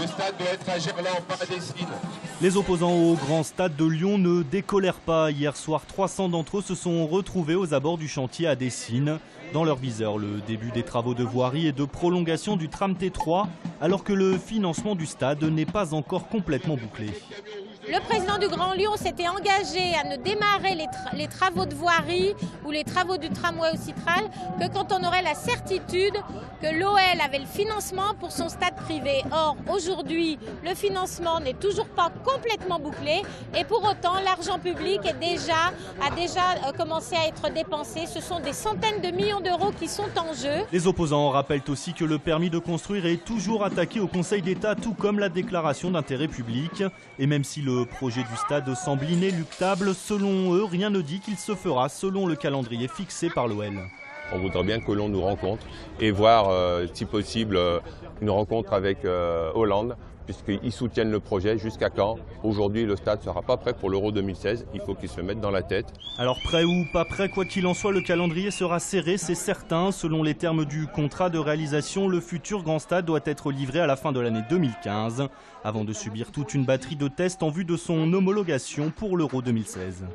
Le stade doit être à Gerland, pas à Dessines. Les opposants au Grand Stade de Lyon ne décolèrent pas. Hier soir, 300 d'entre eux se sont retrouvés aux abords du chantier à Dessines. Dans leur viseur, le début des travaux de voirie et de prolongation du tram T3, alors que le financement du stade n'est pas encore complètement bouclé. Le président du Grand Lyon s'était engagé à ne démarrer les travaux de voirie ou les travaux du tramway au Citral que quand on aurait la certitude que l'OL avait le financement pour son stade privé. Or, aujourd'hui, le financement n'est toujours pas complètement bouclé et pour autant, l'argent public a déjà commencé à être dépensé. Ce sont des centaines de millions d'euros qui sont en jeu. Les opposants rappellent aussi que le permis de construire est toujours attaqué au Conseil d'État, tout comme la déclaration d'intérêt public. Et même si le projet du stade semble inéluctable, selon eux, rien ne dit qu'il se fera selon le calendrier fixé par l'OL. On voudrait bien que l'on nous rencontre et voir, si possible, une rencontre avec Hollande, puisqu'ils soutiennent le projet. Jusqu'à quand? Aujourd'hui, le stade ne sera pas prêt pour l'Euro 2016. Il faut qu'ils se mettent dans la tête. Alors prêt ou pas prêt, quoi qu'il en soit, le calendrier sera serré, c'est certain. Selon les termes du contrat de réalisation, le futur Grand Stade doit être livré à la fin de l'année 2015, avant de subir toute une batterie de tests en vue de son homologation pour l'Euro 2016.